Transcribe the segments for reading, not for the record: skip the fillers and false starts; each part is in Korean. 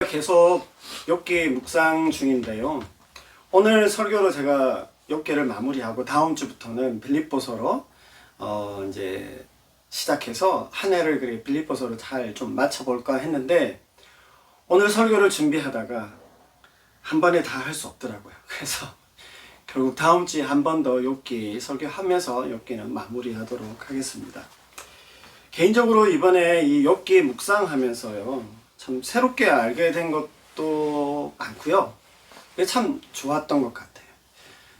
계속 욥기 묵상 중인데요. 오늘 설교로 제가 욥기를 마무리하고 다음 주부터는 빌립보서로 이제 시작해서 한 해를 그렇게 빌립보서로 잘 좀 맞춰볼까 했는데 오늘 설교를 준비하다가 한 번에 다 할 수 없더라고요. 그래서 결국 다음 주에 한 번 더 욥기 설교하면서 욥기는 마무리하도록 하겠습니다. 개인적으로 이번에 이 욥기 묵상하면서요, 참 새롭게 알게 된 것도 많고요. 참 좋았던 것 같아요.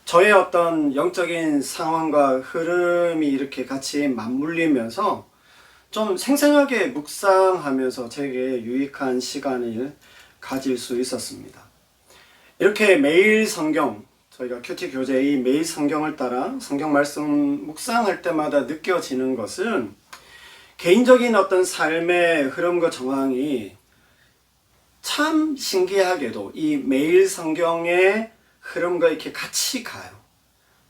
저의 어떤 영적인 상황과 흐름이 이렇게 같이 맞물리면서 좀 생생하게 묵상하면서 제게 유익한 시간을 가질 수 있었습니다. 이렇게 매일 성경, 저희가 큐티 교재의 매일 성경을 따라 성경 말씀 묵상할 때마다 느껴지는 것은 개인적인 어떤 삶의 흐름과 정황이 참 신기하게도 이 매일 성경의 흐름과 이렇게 같이 가요.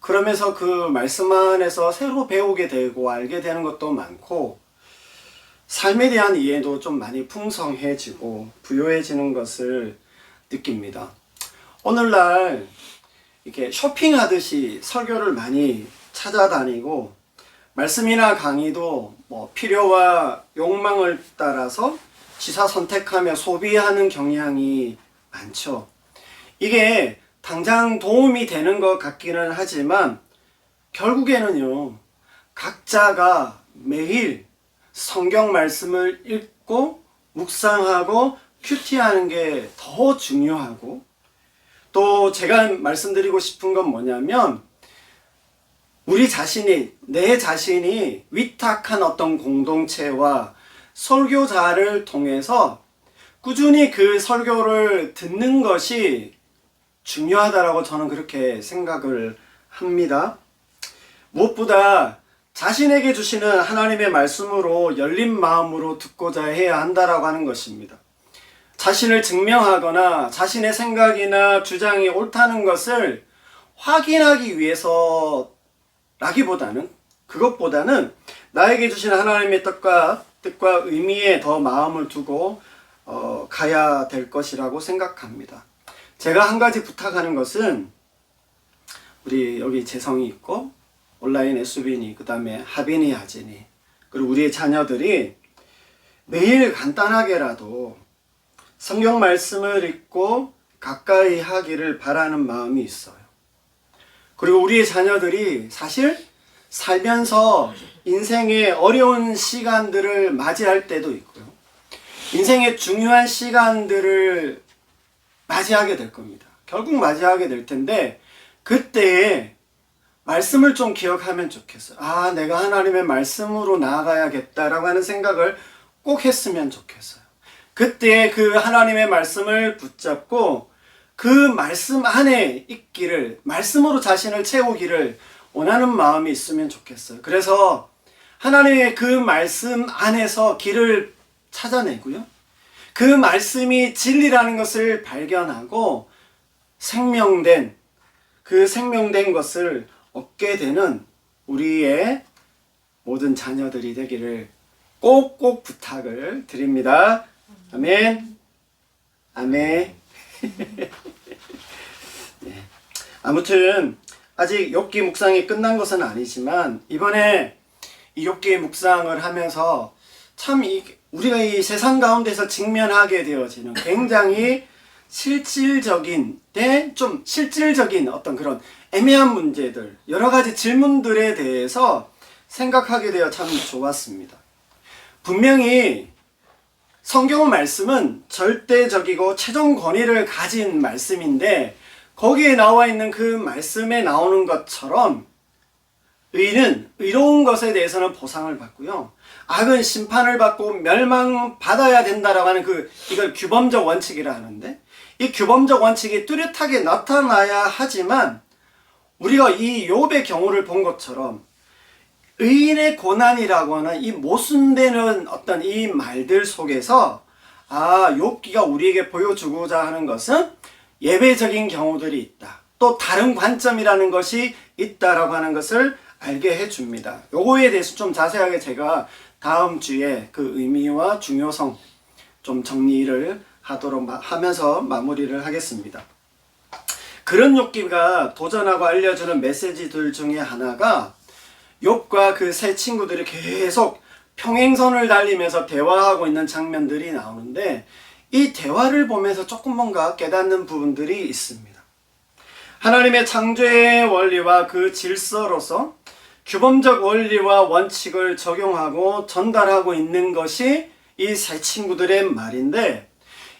그러면서 그 말씀 안에서 새로 배우게 되고 알게 되는 것도 많고 삶에 대한 이해도 좀 많이 풍성해지고 부유해지는 것을 느낍니다. 오늘날 이렇게 쇼핑하듯이 설교를 많이 찾아다니고 말씀이나 강의도 뭐 필요와 욕망을 따라서 지사 선택하며 소비하는 경향이 많죠. 이게 당장 도움이 되는 것 같기는 하지만 결국에는요, 각자가 매일 성경 말씀을 읽고 묵상하고 큐티하는 게 더 중요하고, 또 제가 말씀드리고 싶은 건 뭐냐면 내 자신이 위탁한 어떤 공동체와 설교자를 통해서 꾸준히 그 설교를 듣는 것이 중요하다라고 저는 그렇게 생각을 합니다. 무엇보다 자신에게 주시는 하나님의 말씀으로 열린 마음으로 듣고자 해야 한다라고 하는 것입니다. 자신을 증명하거나 자신의 생각이나 주장이 옳다는 것을 확인하기 위해서라기보다는, 그것보다는 나에게 주신 하나님의 뜻과 의미에 더 마음을 두고 가야 될 것이라고 생각합니다. 제가 한 가지 부탁하는 것은 우리 여기 재성이 있고 온라인 에수빈이, 그 다음에 하빈이, 하진이, 그리고 우리의 자녀들이 매일 간단하게라도 성경 말씀을 읽고 가까이 하기를 바라는 마음이 있어요. 그리고 우리의 자녀들이 사실 살면서 인생의 어려운 시간들을 맞이할 때도 있고요. 인생의 중요한 시간들을 맞이하게 될 겁니다. 결국 맞이하게 될 텐데 그때에 말씀을 좀 기억하면 좋겠어요. 아, 내가 하나님의 말씀으로 나아가야겠다라고 하는 생각을 꼭 했으면 좋겠어요. 그때 그 하나님의 말씀을 붙잡고 그 말씀 안에 있기를, 말씀으로 자신을 채우기를 원하는 마음이 있으면 좋겠어요. 그래서 하나님의 그 말씀 안에서 길을 찾아내고요, 그 말씀이 진리라는 것을 발견하고 생명된 것을 얻게 되는 우리의 모든 자녀들이 되기를 꼭꼭 부탁을 드립니다. 아멘. 아멘. 네. 아무튼 아직 욥기 묵상이 끝난 것은 아니지만 이번에 이 욥기 묵상을 하면서 참 우리가 이 세상 가운데서 직면하게 되어지는 굉장히 실질적인 어떤 그런 애매한 문제들, 여러 가지 질문들에 대해서 생각하게 되어 참 좋았습니다. 분명히 성경 말씀은 절대적이고 최종 권위를 가진 말씀인데 거기에 나와 있는 그 말씀에 나오는 것처럼 의는 의로운 것에 대해서는 보상을 받고요, 악은 심판을 받고 멸망받아야 된다라고 하는 이걸 규범적 원칙이라 하는데, 이 규범적 원칙이 뚜렷하게 나타나야 하지만 우리가 이 욥의 경우를 본 것처럼 의인의 고난이라고 하는 이 모순되는 어떤 이 말들 속에서 욥기가 우리에게 보여주고자 하는 것은 예외적인 경우들이 있다, 또 다른 관점이라는 것이 있다라고 하는 것을 알게 해줍니다. 요거에 대해서 좀 자세하게 제가 다음 주에 그 의미와 중요성 좀 정리를 하면서 마무리를 하겠습니다. 그런 욥기가 도전하고 알려주는 메시지들 중에 하나가 욥과 그 세 친구들이 계속 평행선을 달리면서 대화하고 있는 장면들이 나오는데, 이 대화를 보면서 조금 뭔가 깨닫는 부분들이 있습니다. 하나님의 창조의 원리와 그 질서로서 규범적 원리와 원칙을 적용하고 전달하고 있는 것이 이 세 친구들의 말인데,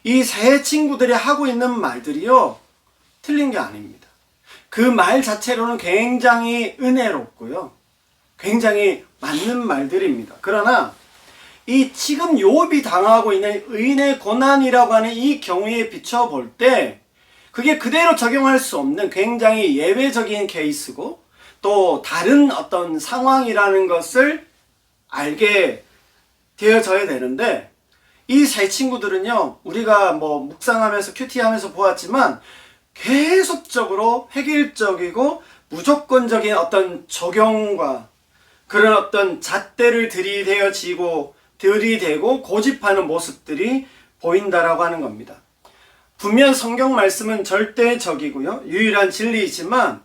이 세 친구들이 하고 있는 말들이요, 틀린 게 아닙니다. 그 말 자체로는 굉장히 은혜롭고요, 굉장히 맞는 말들입니다. 그러나 이 지금 욥이 당하고 있는 의인의 고난이라고 하는 이 경우에 비춰볼 때 그게 그대로 적용할 수 없는 굉장히 예외적인 케이스고, 또 다른 어떤 상황이라는 것을 알게 되어져야 되는데, 이 세 친구들은요, 우리가 뭐 묵상하면서 큐티하면서 보았지만 계속적으로 획일적이고 무조건적인 어떤 적용과 그런 어떤 잣대를 들이대고 고집하는 모습들이 보인다라고 하는 겁니다. 분명 성경 말씀은 절대적이고요, 유일한 진리이지만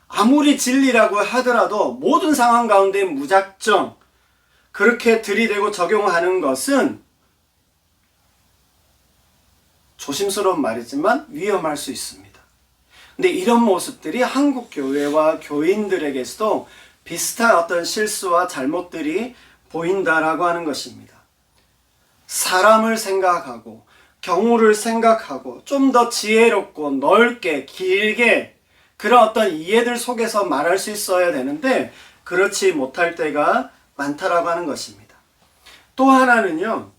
아무리 진리라고 하더라도 모든 상황 가운데 무작정 그렇게 들이대고 적용하는 것은 조심스러운 말이지만 위험할 수 있습니다. 근데 이런 모습들이 한국 교회와 교인들에게서도 비슷한 어떤 실수와 잘못들이 보인다라고 하는 것입니다. 사람을 생각하고 경우를 생각하고 좀 더 지혜롭고 넓게 길게 그런 어떤 이해들 속에서 말할 수 있어야 되는데 그렇지 못할 때가 많다라고 하는 것입니다. 또 하나는요,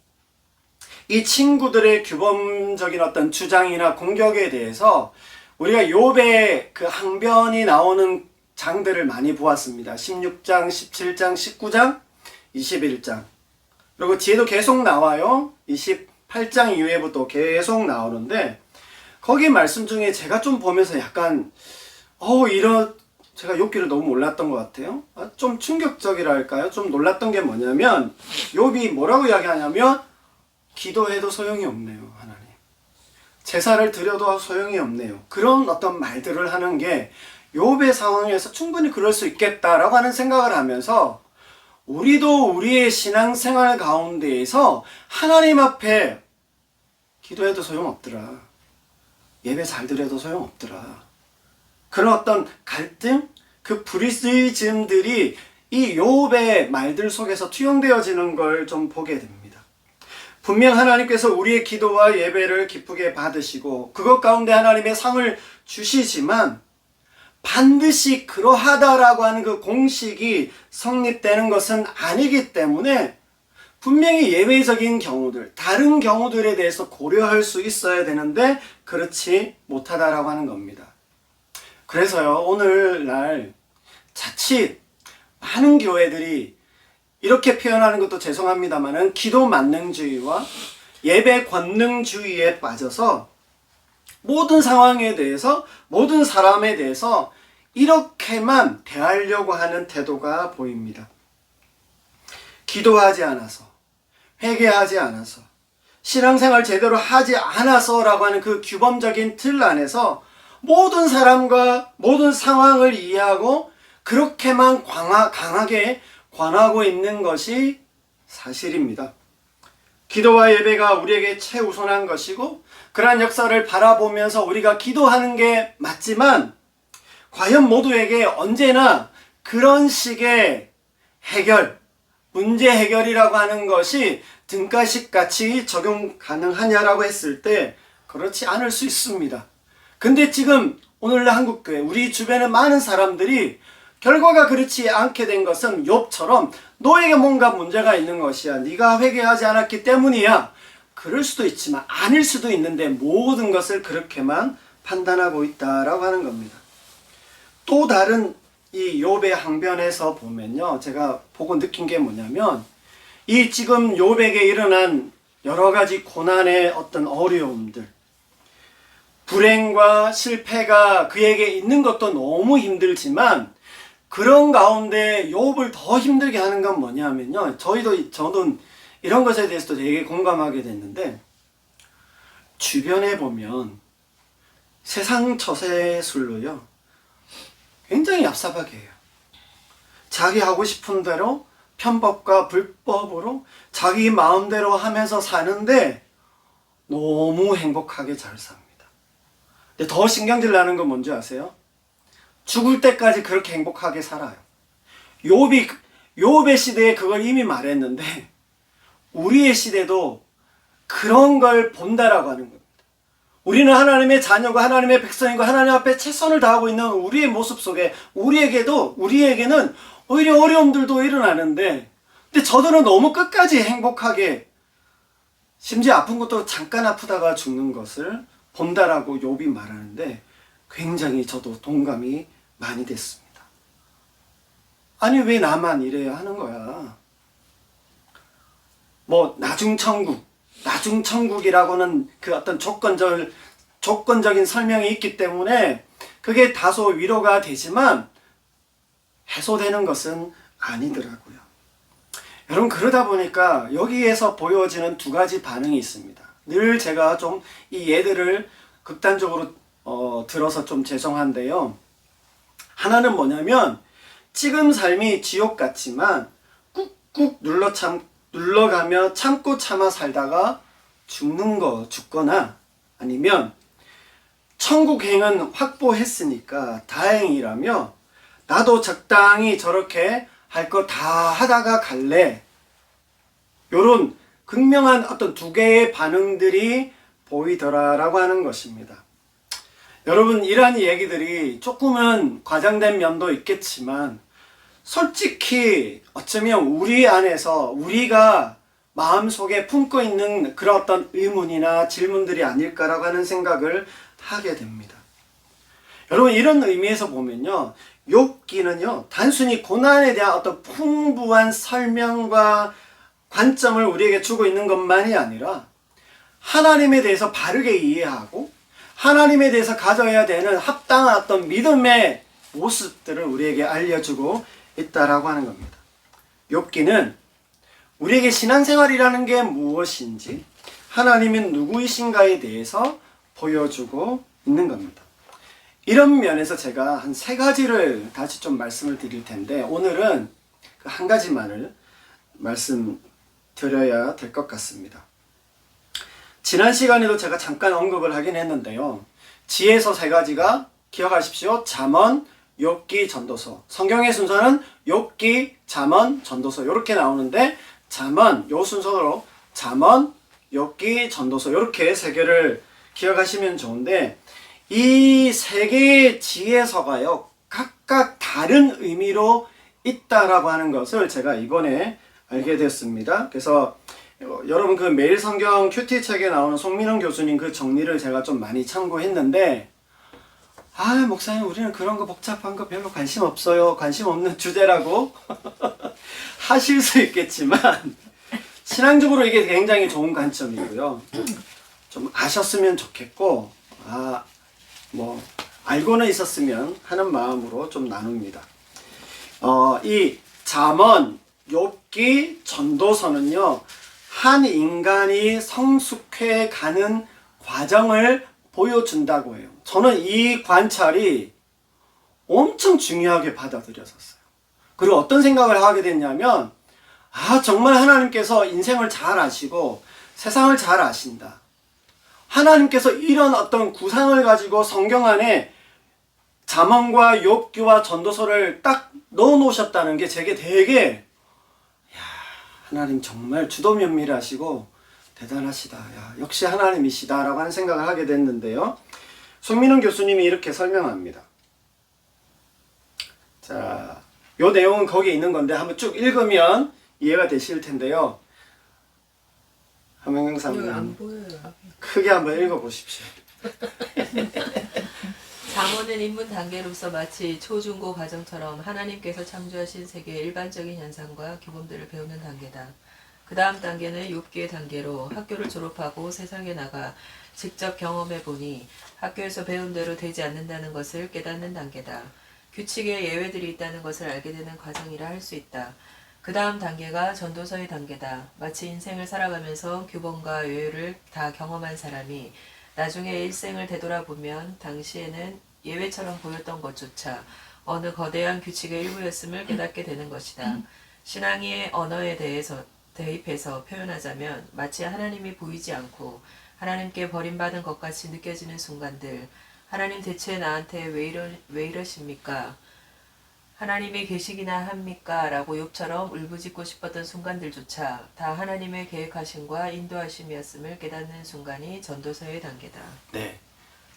이 친구들의 규범적인 어떤 주장이나 공격에 대해서 우리가 욥의 그 항변이 나오는 장들을 많이 보았습니다. 16장, 17장, 19장, 21장. 그리고 뒤에도 계속 나와요. 28장 이후에부터 계속 나오는데, 거기 말씀 중에 제가 좀 보면서 약간 제가 욥기를 너무 몰랐던 것 같아요. 좀 충격적이랄까요? 좀 놀랐던 게 뭐냐면, 욥이 뭐라고 이야기하냐면 기도해도 소용이 없네요, 하나님. 제사를 드려도 소용이 없네요. 그런 어떤 말들을 하는 게 욥의 상황에서 충분히 그럴 수 있겠다라고 하는 생각을 하면서, 우리도 우리의 신앙생활 가운데에서 하나님 앞에 기도해도 소용없더라, 예배 잘 드려도 소용없더라, 그런 어떤 갈등, 그 불의즘들이 이 욥의 말들 속에서 투영되어지는 걸 좀 보게 됩니다. 분명 하나님께서 우리의 기도와 예배를 기쁘게 받으시고 그것 가운데 하나님의 상을 주시지만 반드시 그러하다라고 하는 그 공식이 성립되는 것은 아니기 때문에 분명히 예외적인 경우들, 다른 경우들에 대해서 고려할 수 있어야 되는데 그렇지 못하다라고 하는 겁니다. 그래서요, 오늘날 자칫 많은 교회들이 이렇게 표현하는 것도 죄송합니다만은 기도 만능주의와 예배 권능주의에 빠져서 모든 상황에 대해서, 모든 사람에 대해서 이렇게만 대하려고 하는 태도가 보입니다. 기도하지 않아서, 회개하지 않아서, 신앙생활 제대로 하지 않아서라고 하는 그 규범적인 틀 안에서 모든 사람과 모든 상황을 이해하고 그렇게만 강하게 관하고 있는 것이 사실입니다. 기도와 예배가 우리에게 최우선한 것이고 그러한 역사를 바라보면서 우리가 기도하는 게 맞지만, 과연 모두에게 언제나 그런 식의 문제 해결이라고 하는 것이 등가식같이 적용 가능하냐라고 했을 때 그렇지 않을 수 있습니다. 근데 지금 오늘날 한국교회, 우리 주변에 많은 사람들이 결과가 그렇지 않게 된 것은 욥처럼 너에게 뭔가 문제가 있는 것이야, 네가 회개하지 않았기 때문이야, 그럴 수도 있지만 아닐 수도 있는데 모든 것을 그렇게만 판단하고 있다라고 하는 겁니다. 또 다른 이 욥의 항변에서 보면요, 제가 보고 느낀 게 뭐냐면, 이 지금 욥에게 일어난 여러 가지 고난의 어떤 어려움들, 불행과 실패가 그에게 있는 것도 너무 힘들지만 그런 가운데 욥을 더 힘들게 하는 건 뭐냐면요, 저는 이런 것에 대해서도 되게 공감하게 됐는데, 주변에 보면 세상 처세술로요 굉장히 얍삽하게 해요. 자기 하고 싶은 대로 편법과 불법으로 자기 마음대로 하면서 사는데 너무 행복하게 잘 삽니다. 근데 더 신경질 나는 건 뭔지 아세요? 죽을 때까지 그렇게 행복하게 살아요. 욥의 시대에 그걸 이미 말했는데 우리의 시대도 그런 걸 본다라고 하는 겁니다. 우리는 하나님의 자녀고 하나님의 백성이고 하나님 앞에 최선을 다하고 있는 우리의 모습 속에 우리에게는 오히려 어려움들도 일어나는데 근데 저들은 너무 끝까지 행복하게 심지어 아픈 것도 잠깐 아프다가 죽는 것을 본다라고 욥이 말하는데 굉장히 저도 동감이 많이 됐습니다. 아니 왜 나만 이래야 하는 거야? 뭐 나중천국이라고는 그 어떤 조건적인 설명이 있기 때문에 그게 다소 위로가 되지만 해소되는 것은 아니더라고요. 여러분 그러다 보니까 여기에서 보여지는 두 가지 반응이 있습니다. 늘 제가 좀 이 예들을 극단적으로 들어서 좀 죄송한데요. 하나는 뭐냐면 지금 삶이 지옥 같지만 꾹꾹 눌러가며 참고 참아 살다가 죽거나 아니면 천국행은 확보했으니까 다행이라며 나도 적당히 저렇게 할 거 다 하다가 갈래. 요런 극명한 어떤 두 개의 반응들이 보이더라라고 하는 것입니다. 여러분 이러한 얘기들이 조금은 과장된 면도 있겠지만 솔직히 어쩌면 우리 안에서 우리가 마음속에 품고 있는 그런 어떤 의문이나 질문들이 아닐까라고 하는 생각을 하게 됩니다. 여러분 이런 의미에서 보면요. 욥기는요. 단순히 고난에 대한 어떤 풍부한 설명과 관점을 우리에게 주고 있는 것만이 아니라 하나님에 대해서 바르게 이해하고 하나님에 대해서 가져야 되는 합당한 어떤 믿음의 모습들을 우리에게 알려주고 있다라고 하는 겁니다. 욥기는 우리에게 신앙생활이라는 게 무엇인지 하나님이 누구이신가에 대해서 보여주고 있는 겁니다. 이런 면에서 제가 한 세 가지를 다시 좀 말씀을 드릴 텐데 오늘은 그 한 가지만을 말씀드려야 될 것 같습니다. 지난 시간에도 제가 잠깐 언급을 하긴 했는데요. 지혜서 세 가지가 기억하십시오. 잠언, 욥기, 전도서. 성경의 순서는 욥기, 잠언, 전도서 이렇게 나오는데 잠언, 요 순서로 잠언, 욥기, 전도서 이렇게 세 개를 기억하시면 좋은데 이 세 개의 지혜서가요. 각각 다른 의미로 있다라고 하는 것을 제가 이번에 알게 됐습니다. 그래서 여러분 그 매일 성경 큐티 책에 나오는 송민원 교수님 그 정리를 제가 좀 많이 참고했는데 목사님 우리는 그런 거 복잡한 거 별로 관심 없어요. 관심 없는 주제라고 하실 수 있겠지만 신앙적으로 이게 굉장히 좋은 관점이고요. 좀 아셨으면 좋겠고 알고는 있었으면 하는 마음으로 좀 나눕니다. 이 잠언, 욥기, 전도서는요. 한 인간이 성숙해 가는 과정을 보여준다고 해요. 저는 이 관찰이 엄청 중요하게 받아들였었어요. 그리고 어떤 생각을 하게 됐냐면 정말 하나님께서 인생을 잘 아시고 세상을 잘 아신다. 하나님께서 이런 어떤 구상을 가지고 성경 안에 잠언과 욥기와 전도서를 딱 넣어 놓으셨다는 게 제게 되게 하나님 정말 주도면밀하시고 대단하시다. 역시 하나님이시다 라고 하는 생각을 하게 됐는데요. 송민원 교수님이 이렇게 설명합니다. 자, 요 내용은 거기에 있는 건데 한번 쭉 읽으면 이해가 되실 텐데요. 한명경사님 안 보여요. 크게 한번 읽어보십시오. 잠언은 인문 단계로서 마치 초중고 과정처럼 하나님께서 창조하신 세계의 일반적인 현상과 기본들을 배우는 단계다. 그 다음 단계는 욥기의 단계로 학교를 졸업하고 세상에 나가 직접 경험해 보니 학교에서 배운 대로 되지 않는다는 것을 깨닫는 단계다. 규칙에 예외들이 있다는 것을 알게 되는 과정이라 할 수 있다. 그 다음 단계가 전도서의 단계다. 마치 인생을 살아가면서 규범과 요율을 다 경험한 사람이 나중에 일생을 되돌아보면 당시에는 예외처럼 보였던 것조차 어느 거대한 규칙의 일부였음을 깨닫게 되는 것이다. 신앙의 언어에 대해서 대입해서 표현하자면 마치 하나님이 보이지 않고 하나님께 버림받은 것 같이 느껴지는 순간들, 하나님 대체 나한테 왜 이러십니까? 하나님이 계시기나 합니까? 라고 욥처럼 울부짖고 싶었던 순간들조차 다 하나님의 계획하심과 인도하심이었음을 깨닫는 순간이 전도서의 단계다. 네.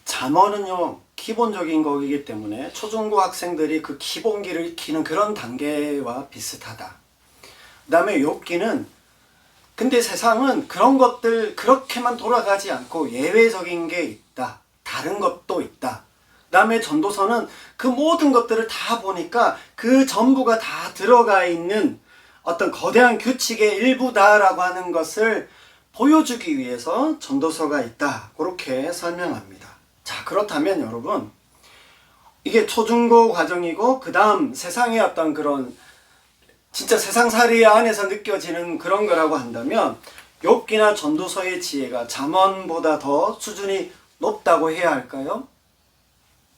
잠언은요, 기본적인 거이기 때문에 초중고 학생들이 그 기본기를 익히는 그런 단계와 비슷하다. 그 다음에 욥기는 근데 세상은 그런 것들 그렇게만 돌아가지 않고 예외적인 게 있다. 다른 것도 있다. 그 다음에 전도서는 그 모든 것들을 다 보니까 그 전부가 다 들어가 있는 어떤 거대한 규칙의 일부다라고 하는 것을 보여주기 위해서 전도서가 있다. 그렇게 설명합니다. 자, 그렇다면 여러분, 이게 초중고 과정이고 그 다음 세상의 어떤 그런 진짜 세상살이 안에서 느껴지는 그런 거라고 한다면 욥기나 전도서의 지혜가 잠언보다 더 수준이 높다고 해야 할까요?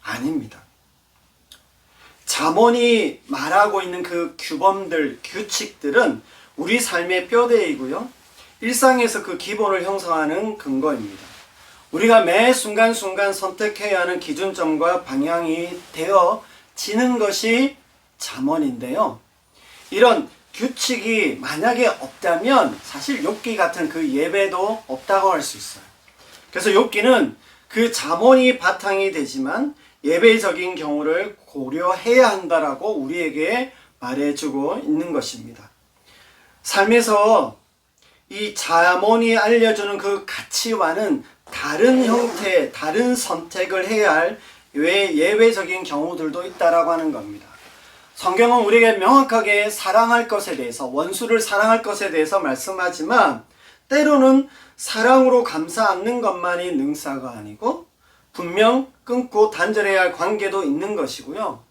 아닙니다. 잠언이 말하고 있는 그 규범들, 규칙들은 우리 삶의 뼈대이고요. 일상에서 그 기본을 형성하는 근거입니다. 우리가 매 순간순간 선택해야 하는 기준점과 방향이 되어지는 것이 잠언인데요. 이런 규칙이 만약에 없다면 사실 욥기 같은 그 예배도 없다고 할 수 있어요. 그래서 욥기는 그 잠언이 바탕이 되지만 예배적인 경우를 고려해야 한다라고 우리에게 말해주고 있는 것입니다. 삶에서 이 잠언이 알려주는 그 가치와는 다른 형태, 다른 선택을 해야 할 예외적인 경우들도 있다라고 하는 겁니다. 성경은 우리에게 명확하게 사랑할 것에 대해서, 원수를 사랑할 것에 대해서 말씀하지만 때로는 사랑으로 감싸 안는 것만이 능사가 아니고 분명 끊고 단절해야 할 관계도 있는 것이고요.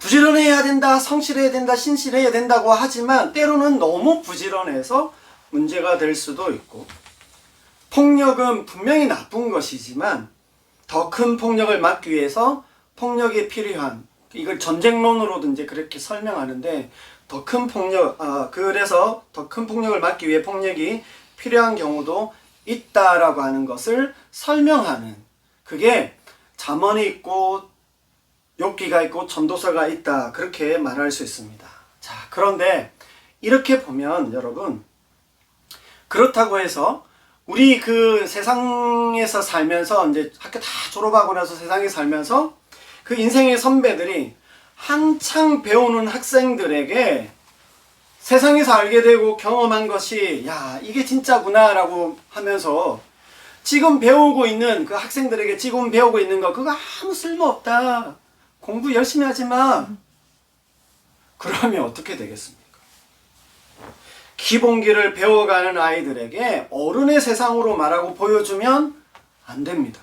부지런해야 된다, 성실해야 된다, 신실해야 된다고 하지만 때로는 너무 부지런해서 문제가 될 수도 있고, 폭력은 분명히 나쁜 것이지만 더 큰 폭력을 막기 위해서 폭력이 필요한, 이걸 전쟁론으로도 이제 그렇게 설명하는데 더 큰 폭력, 그래서 더 큰 폭력을 막기 위해 폭력이 필요한 경우도 있다라고 하는 것을 설명하는, 그게 잠언이 있고 욥기가 있고 전도서가 있다, 그렇게 말할 수 있습니다. 자, 그런데 이렇게 보면 여러분, 그렇다고 해서 우리 그 세상에서 살면서 이제 학교 다 졸업하고 나서 세상에 살면서 그 인생의 선배들이 한창 배우는 학생들에게 세상에서 알게 되고 경험한 것이 야, 이게 진짜구나 라고 하면서 지금 배우고 있는 그 학생들에게 지금 배우고 있는 거 그거 아무 쓸모없다, 공부 열심히 하지 마, 그러면 어떻게 되겠습니까? 기본기를 배워가는 아이들에게 어른의 세상으로 말하고 보여주면 안 됩니다.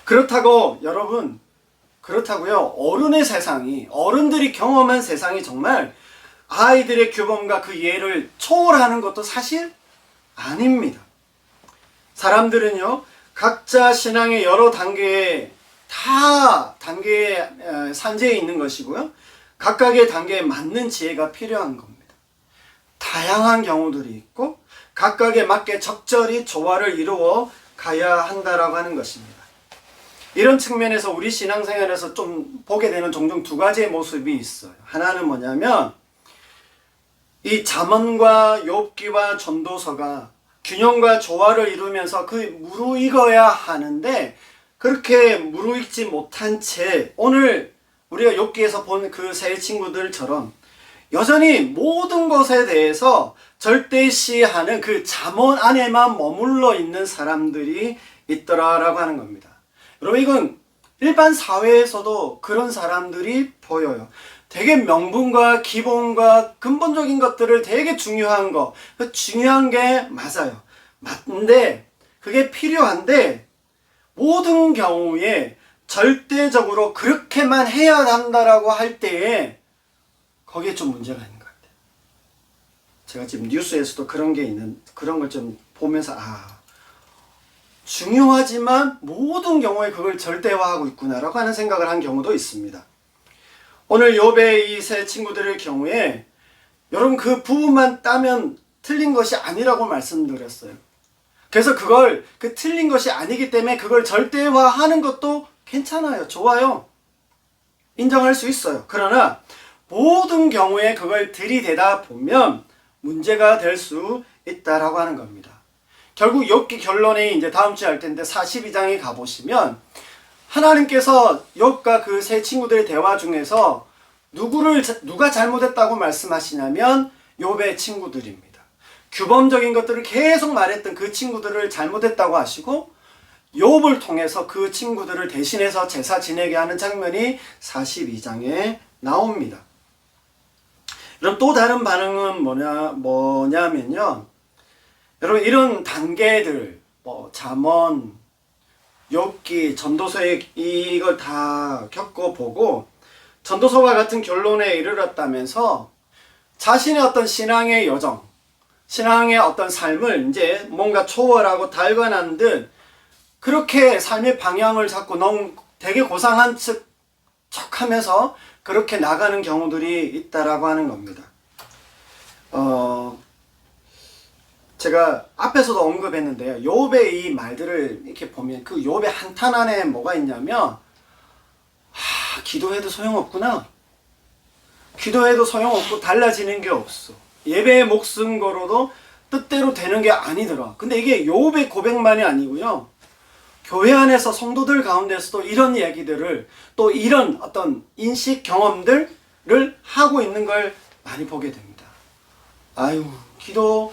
그렇다고 여러분, 그렇다고요, 어른의 세상이, 어른들이 경험한 세상이 정말 아이들의 규범과 그 예를 초월하는 것도 사실 아닙니다. 사람들은요, 각자 신앙의 여러 단계에 산재해 있는 것이고요, 각각의 단계에 맞는 지혜가 필요한 겁니다. 다양한 경우들이 있고 각각에 맞게 적절히 조화를 이루어 가야 한다라고 하는 것입니다. 이런 측면에서 우리 신앙생활에서 좀 보게 되는 종종 두 가지의 모습이 있어요. 하나는 뭐냐면 이 잠언과 욥기와 전도서가 균형과 조화를 이루면서 그 무르익어야 하는데 그렇게 무르익지 못한 채 오늘 우리가 욥기에서 본 그 세 친구들처럼 여전히 모든 것에 대해서 절대시하는 그 잠언 안에만 머물러 있는 사람들이 있더라라고 하는 겁니다. 여러분, 이건 일반 사회에서도 그런 사람들이 보여요. 되게 명분과 기본과 근본적인 것들을 되게 중요한 거, 중요한 게 맞아요. 맞는데 그게 필요한데 모든 경우에 절대적으로 그렇게만 해야 한다라고 할 때에 거기에 좀 문제가 있는 것 같아요. 제가 지금 뉴스에서도 그런 걸 좀 보면서 중요하지만 모든 경우에 그걸 절대화하고 있구나라고 하는 생각을 한 경우도 있습니다. 오늘 욥의 이 세 친구들의 경우에 여러분 그 부분만 따면 틀린 것이 아니라고 말씀드렸어요. 그래서 그 틀린 것이 아니기 때문에 그걸 절대화하는 것도 괜찮아요. 좋아요. 인정할 수 있어요. 그러나 모든 경우에 그걸 들이대다 보면 문제가 될 수 있다라고 하는 겁니다. 결국 욥기 결론이 이제 다음 주에 할 텐데 42장에 가보시면 하나님께서 욥과 그 세 친구들의 대화 중에서 누가 잘못했다고 말씀하시냐면 욥의 친구들입니다. 규범적인 것들을 계속 말했던 그 친구들을 잘못했다고 하시고 욥을 통해서 그 친구들을 대신해서 제사 지내게 하는 장면이 42장에 나옵니다. 그럼 또 다른 반응은 뭐냐면요. 여러분 이런 단계들 잠언, 욥기, 전도서에 이걸 다 겪어보고 전도서와 같은 결론에 이르렀다면서 자신의 어떤 신앙의 여정, 신앙의 어떤 삶을 이제 뭔가 초월하고 달관한 듯 그렇게 삶의 방향을 잡고 너무 되게 고상한 척하면서 그렇게 나가는 경우들이 있다라고 하는 겁니다. 제가 앞에서도 언급했는데요. 욥의 이 말들을 이렇게 보면 그 욥의 한탄 안에 뭐가 있냐면 기도해도 소용없구나. 기도해도 소용없고 달라지는 게 없어. 예배의 목숨 걸어도 뜻대로 되는 게 아니더라. 근데 이게 욥의 고백만이 아니고요. 교회 안에서 성도들 가운데서도 이런 얘기들을 또 이런 어떤 인식 경험들을 하고 있는 걸 많이 보게 됩니다. 기도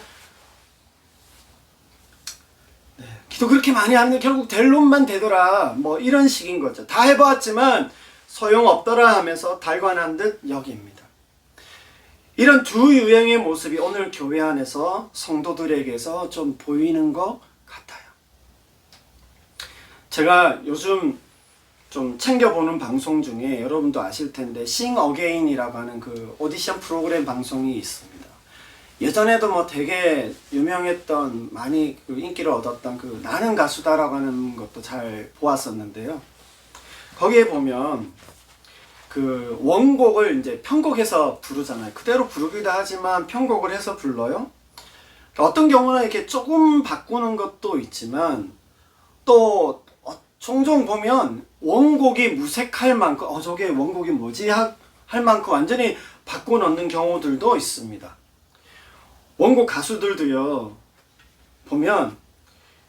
그렇게 많이 하는데 결국 될 놈만 되더라. 이런 식인 거죠. 다 해봤지만 소용없더라 하면서 달관한 듯 여깁니다. 이런 두 유형의 모습이 오늘 교회 안에서 성도들에게서 좀 보이는 것 같아요. 제가 요즘 좀 챙겨보는 방송 중에 여러분도 아실 텐데 Sing Again이라고 하는 그 오디션 프로그램 방송이 있습니다. 예전에도 되게 유명했던 많이 그 인기를 얻었던 그 나는 가수다라고 하는 것도 잘 보았었는데요. 거기에 보면 그 원곡을 이제 편곡해서 부르잖아요. 그대로 부르기도 하지만 편곡을 해서 불러요. 어떤 경우는 이렇게 조금 바꾸는 것도 있지만 또 종종 보면 원곡이 무색할 만큼 저게 원곡이 뭐지 할 만큼 완전히 바꿔 넣는 경우들도 있습니다. 원곡 가수들도요 보면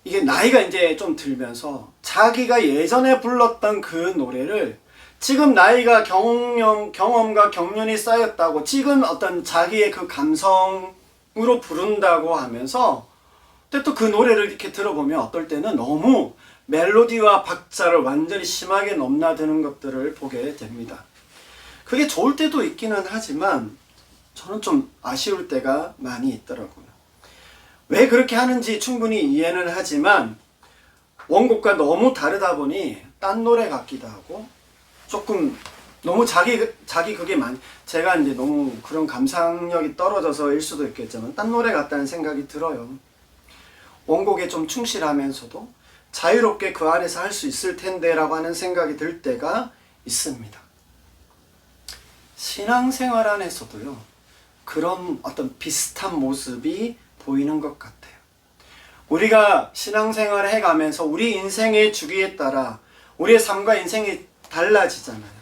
이게 나이가 이제 좀 들면서 자기가 예전에 불렀던 그 노래를 지금 나이가 경험과 경륜이 쌓였다고 지금 어떤 자기의 그 감성으로 부른다고 하면서 또 그 노래를 이렇게 들어보면 어떨 때는 너무 멜로디와 박자를 완전히 심하게 넘나드는 것들을 보게 됩니다. 그게 좋을 때도 있기는 하지만 저는 좀 아쉬울 때가 많이 있더라고요. 왜 그렇게 하는지 충분히 이해는 하지만 원곡과 너무 다르다 보니 딴 노래 같기도 하고 조금 너무 자기 그게 제가 이제 너무 그런 감상력이 떨어져서일 수도 있겠지만 딴 노래 같다는 생각이 들어요. 원곡에 좀 충실하면서도 자유롭게 그 안에서 할 수 있을 텐데 라고 하는 생각이 들 때가 있습니다. 신앙생활 안에서도요 그런 어떤 비슷한 모습이 보이는 것 같아요. 우리가 신앙생활을 해가면서 우리 인생의 주기에 따라 우리의 삶과 인생이 달라지잖아요.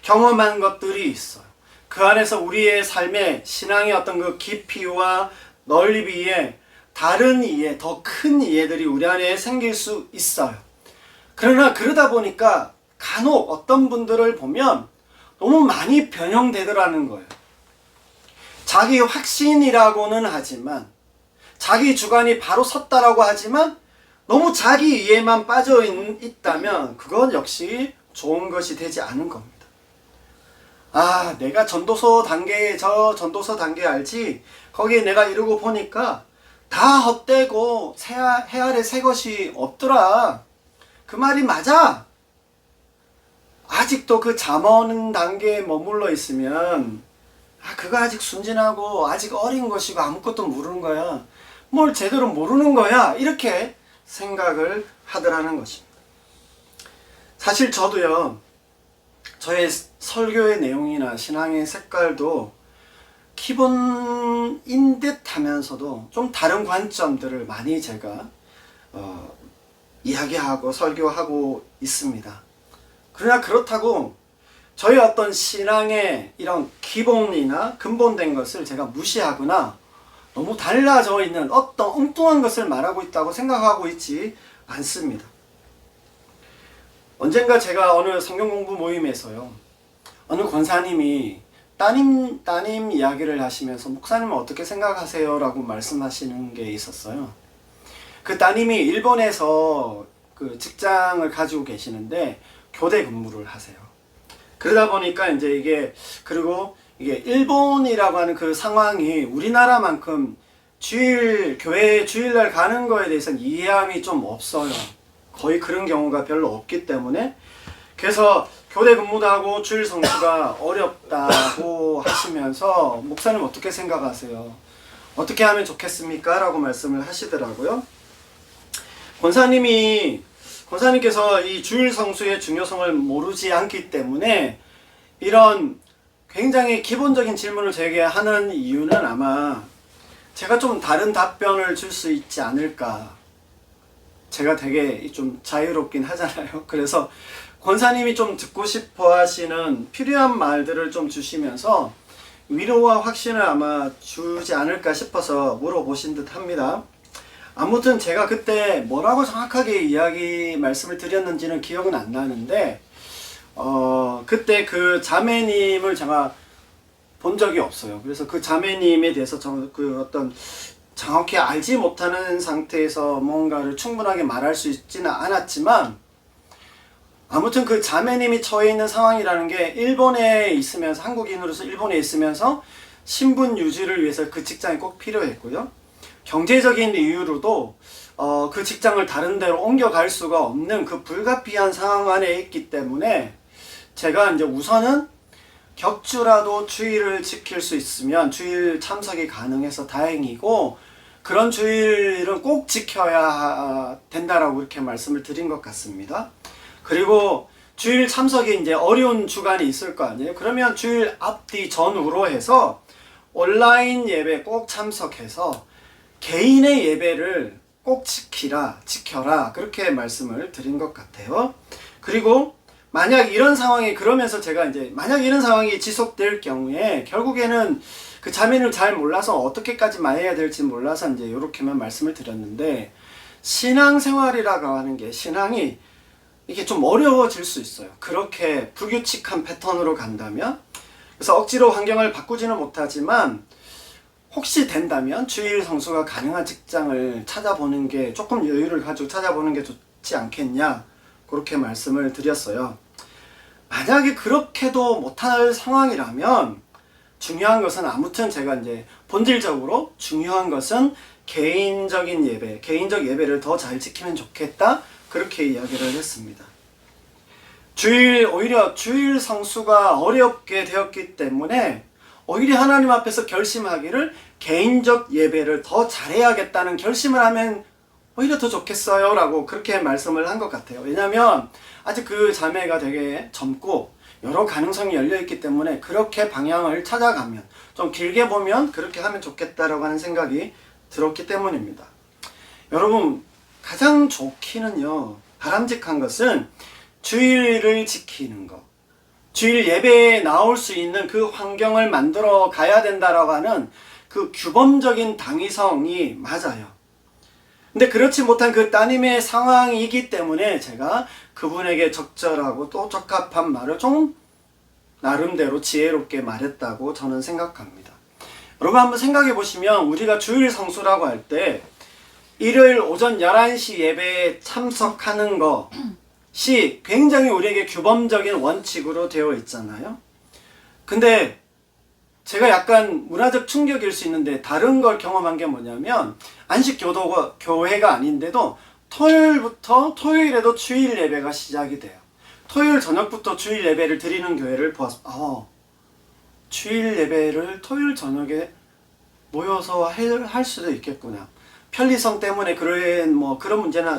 경험한 것들이 있어요. 그 안에서 우리의 삶의 신앙의 어떤 그 깊이와 넓이에 다른 이해, 더 큰 이해들이 우리 안에 생길 수 있어요. 그러나 그러다 보니까 간혹 어떤 분들을 보면 너무 많이 변형되더라는 거예요. 자기 확신이라고는 하지만 자기 주관이 바로 섰다라고 하지만 너무 자기 이해만 빠져 있다면 그건 역시 좋은 것이 되지 않은 겁니다. 내가 전도서 단계 알지? 거기에 내가 이러고 보니까 다 헛되고 해 아래 새 것이 없더라. 그 말이 맞아. 아직도 그 잠언 단계에 머물러 있으면 그거 아직 순진하고 아직 어린 것이고 아무것도 모르는 거야. 뭘 제대로 모르는 거야. 이렇게 생각을 하더라는 것입니다. 사실 저도요, 저의 설교의 내용이나 신앙의 색깔도 기본인 듯 하면서도 좀 다른 관점들을 많이 제가 이야기하고 설교하고 있습니다. 그러나 그렇다고 저희 어떤 신앙의 이런 기본이나 근본된 것을 제가 무시하거나 너무 달라져 있는 어떤 엉뚱한 것을 말하고 있다고 생각하고 있지 않습니다. 언젠가 제가 어느 성경 공부 모임에서요, 어느 권사님이 따님 이야기를 하시면서 목사님은 어떻게 생각하세요? 라고 말씀하시는 게 있었어요. 그 따님이 일본에서 그 직장을 가지고 계시는데 교대 근무를 하세요. 그러다 보니까 이제 그리고 이게 일본이라고 하는 그 상황이 우리나라만큼 교회 주일날 가는 거에 대해서는 이해함이 좀 없어요. 거의 그런 경우가 별로 없기 때문에. 그래서 교대 근무도 하고 주일 성수가 어렵다고 하시면서 목사님 어떻게 생각하세요? 어떻게 하면 좋겠습니까? 라고 말씀을 하시더라고요. 권사님께서 이 주일 성수의 중요성을 모르지 않기 때문에 이런 굉장히 기본적인 질문을 제게 하는 이유는 아마 제가 좀 다른 답변을 줄 수 있지 않을까. 제가 되게 좀 자유롭긴 하잖아요. 그래서 권사님이 좀 듣고 싶어 하시는 필요한 말들을 좀 주시면서 위로와 확신을 아마 주지 않을까 싶어서 물어보신 듯 합니다. 아무튼 제가 그때 뭐라고 정확하게 말씀을 드렸는지는 기억은 안 나는데, 그때 그 자매님을 제가 본 적이 없어요. 그래서 그 자매님에 대해서 어떤 정확히 알지 못하는 상태에서 뭔가를 충분하게 말할 수 있지는 않았지만, 아무튼 그 자매님이 처해 있는 상황이라는 게 일본에 있으면서, 한국인으로서 일본에 있으면서 신분 유지를 위해서 그 직장이 꼭 필요했고요. 경제적인 이유로도 그 직장을 다른 데로 옮겨갈 수가 없는 그 불가피한 상황 안에 있기 때문에 제가 이제 우선은 격주라도 주일을 지킬 수 있으면 주일 참석이 가능해서 다행이고, 그런 주일은 꼭 지켜야 된다라고 이렇게 말씀을 드린 것 같습니다. 그리고 주일 참석이 이제 어려운 주간이 있을 거 아니에요. 그러면 주일 앞뒤 전후로 해서 온라인 예배 꼭 참석해서 개인의 예배를 꼭 지켜라. 그렇게 말씀을 드린 것 같아요. 그리고 만약 이런 상황이, 그러면서 제가 만약 이런 상황이 지속될 경우에 결국에는 그 자매를 잘 몰라서 어떻게까지 말해야 될지 몰라서 이렇게만 말씀을 드렸는데, 신앙생활이라고 하는 게, 신앙이 이게 좀 어려워질 수 있어요. 그렇게 불규칙한 패턴으로 간다면. 그래서 억지로 환경을 바꾸지는 못하지만 혹시 된다면 주일 성수가 가능한 직장을 찾아보는 게, 조금 여유를 가지고 찾아보는 게 좋지 않겠냐, 그렇게 말씀을 드렸어요. 만약에 그렇게도 못할 상황이라면 중요한 것은, 아무튼 제가 본질적으로 중요한 것은 개인적인 예배, 개인적 예배를 더 잘 지키면 좋겠다, 그렇게 이야기를 했습니다. 오히려 주일 성수가 어렵게 되었기 때문에 오히려 하나님 앞에서 결심하기를 개인적 예배를 더 잘해야겠다는 결심을 하면 오히려 더 좋겠어요 라고 그렇게 말씀을 한 것 같아요. 왜냐하면 아직 그 자매가 되게 젊고 여러 가능성이 열려있기 때문에 그렇게 방향을 찾아가면, 좀 길게 보면 그렇게 하면 좋겠다라고 하는 생각이 들었기 때문입니다. 여러분, 가장 좋기는요, 바람직한 것은 주일을 지키는 것, 주일 예배에 나올 수 있는 그 환경을 만들어 가야 된다라고 하는 그 규범적인 당위성이 맞아요. 근데 그렇지 못한 그 따님의 상황이기 때문에 제가 그분에게 적절하고 또 적합한 말을 좀 나름대로 지혜롭게 말했다고 저는 생각합니다. 여러분, 한번 생각해 보시면 우리가 주일 성수라고 할 때 일요일 오전 11시 예배에 참석하는 것이 굉장히 우리에게 규범적인 원칙으로 되어 있잖아요. 근데 제가 약간 문화적 충격일 수 있는데, 다른 걸 경험한 게 뭐냐면, 안식교회가 아닌데도 토요일에도 주일 예배가 시작이 돼요. 토요일 저녁부터 주일 예배를 드리는 교회를 보았어요. 주일 예배를 토요일 저녁에 모여서 할 수도 있겠구나. 편리성 때문에 그런 문제는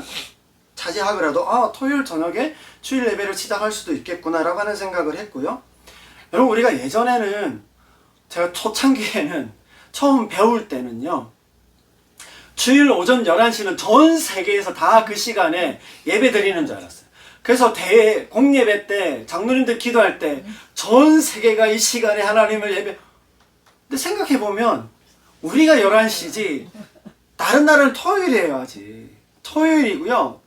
자제하더라도 토요일 저녁에 주일 예배를 시작할 수도 있겠구나라고 하는 생각을 했고요. 여러분, 우리가 예전에는, 제가 초창기에는 처음 배울 때는요, 주일 오전 11시는 전 세계에서 다 그 시간에 예배 드리는 줄 알았어요. 그래서 공예배 때 장로님들 기도할 때 전 세계가 이 시간에 하나님을 예배. 근데 생각해보면 우리가 11시지 다른 날은 토요일에 해야지. 토요일이고요.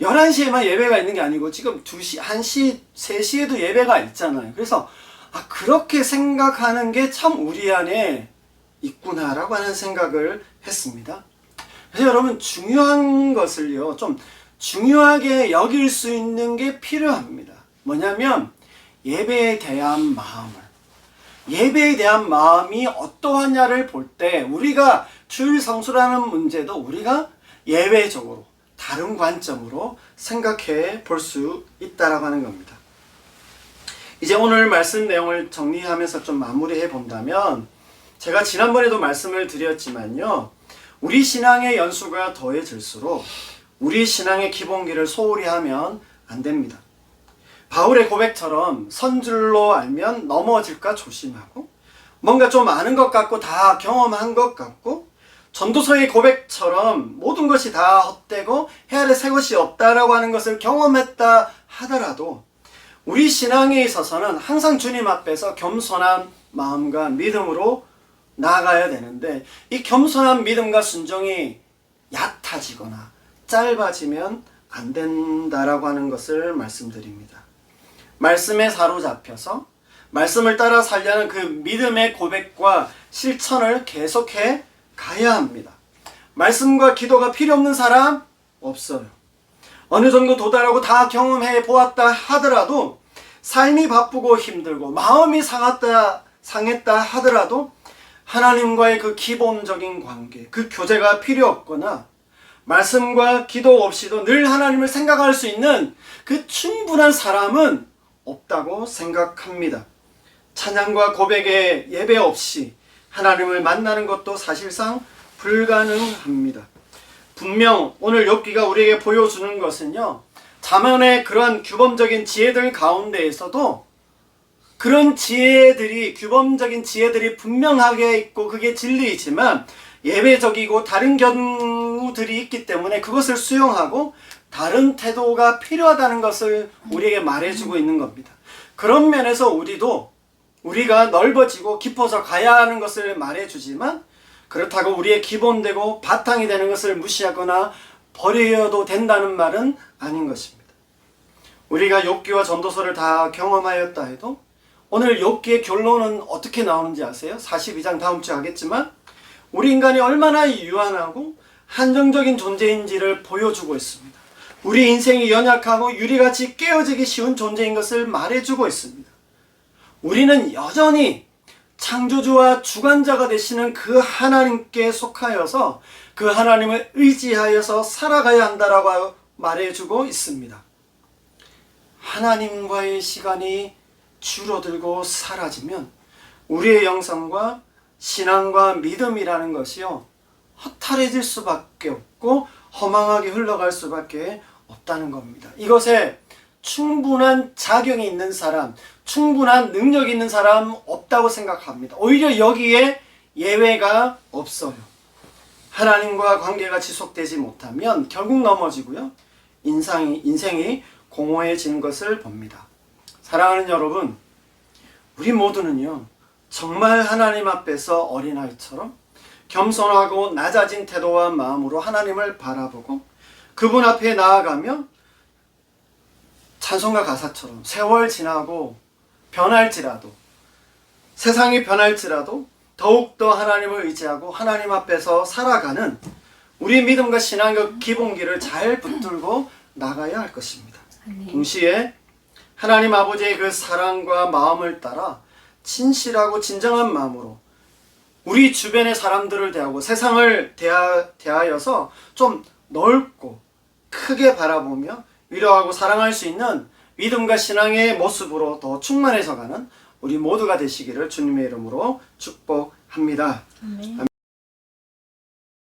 11시에만 예배가 있는 게 아니고 지금 2시, 1시, 3시에도 예배가 있잖아요. 그래서 그렇게 생각하는 게 참 우리 안에 있구나라고 하는 생각을 했습니다. 그래서 여러분, 중요한 것을요, 좀 중요하게 여길 수 있는 게 필요합니다. 뭐냐면 예배에 대한 마음이 어떠하냐를 볼 때 우리가 주일 성수라는 문제도 우리가 예외적으로 다른 관점으로 생각해 볼 수 있다라고 하는 겁니다. 이제 오늘 말씀 내용을 정리하면서 좀 마무리해 본다면, 제가 지난번에도 말씀을 드렸지만요, 우리 신앙의 연수가 더해질수록 우리 신앙의 기본기를 소홀히 하면 안 됩니다. 바울의 고백처럼 선줄로 알면 넘어질까 조심하고, 뭔가 좀 아는 것 같고 다 경험한 것 같고, 전도서의 고백처럼 모든 것이 다 헛되고 헤아려 새 것이 없다라고 하는 것을 경험했다 하더라도 우리 신앙에 있어서는 항상 주님 앞에서 겸손한 마음과 믿음으로 나아가야 되는데, 이 겸손한 믿음과 순종이 얕아지거나 짧아지면 안 된다라고 하는 것을 말씀드립니다. 말씀에 사로잡혀서 말씀을 따라 살려는 그 믿음의 고백과 실천을 계속해 가야 합니다. 말씀과 기도가 필요 없는 사람 없어요. 어느 정도 도달하고 다 경험해 보았다 하더라도, 삶이 바쁘고 힘들고 마음이 상했다 하더라도 하나님과의 그 기본적인 관계, 그 교제가 필요 없거나 말씀과 기도 없이도 늘 하나님을 생각할 수 있는 그 충분한 사람은 없다고 생각합니다. 찬양과 고백의 예배 없이 하나님을 만나는 것도 사실상 불가능합니다. 분명 오늘 욥기가 우리에게 보여주는 것은요, 자문의 그러한 규범적인 지혜들 가운데에서도 그런 규범적인 지혜들이 분명하게 있고 그게 진리이지만 예외적이고 다른 경우들이 있기 때문에 그것을 수용하고 다른 태도가 필요하다는 것을 우리에게 말해주고 있는 겁니다. 그런 면에서 우리가 넓어지고 깊어서 가야 하는 것을 말해주지만, 그렇다고 우리의 기본되고 바탕이 되는 것을 무시하거나 버려도 된다는 말은 아닌 것입니다. 우리가 욥기와 전도서를 다 경험하였다 해도 오늘 욥기의 결론은 어떻게 나오는지 아세요? 42장 다음 주에 하겠지만 우리 인간이 얼마나 유한하고 한정적인 존재인지를 보여주고 있습니다. 우리 인생이 연약하고 유리같이 깨어지기 쉬운 존재인 것을 말해주고 있습니다. 우리는 여전히 창조주와 주관자가 되시는 그 하나님께 속하여서 그 하나님을 의지하여서 살아가야 한다라고 말해주고 있습니다. 하나님과의 시간이 줄어들고 사라지면 우리의 영성과 신앙과 믿음이라는 것이요, 허탈해질 수밖에 없고 허망하게 흘러갈 수밖에 없다는 겁니다. 이것에 충분한 자격이 있는 사람, 충분한 능력이 있는 사람 없다고 생각합니다. 오히려 여기에 예외가 없어요. 하나님과 관계가 지속되지 못하면 결국 넘어지고요, 인생이 공허해지는 것을 봅니다. 사랑하는 여러분, 우리 모두는요, 정말 하나님 앞에서 어린아이처럼 겸손하고 낮아진 태도와 마음으로 하나님을 바라보고 그분 앞에 나아가며 찬송가 가사처럼 세월 지나고 변할지라도, 세상이 변할지라도 더욱더 하나님을 의지하고 하나님 앞에서 살아가는 우리 믿음과 신앙의 기본기를 잘 붙들고 나가야 할 것입니다. 동시에 하나님 아버지의 그 사랑과 마음을 따라 진실하고 진정한 마음으로 우리 주변의 사람들을 대하고 세상을 대하여서 좀 넓고 크게 바라보며 위로하고 사랑할 수 있는 믿음과 신앙의 모습으로 더 충만해져가는 우리 모두가 되시기를 주님의 이름으로 축복합니다. 아멘.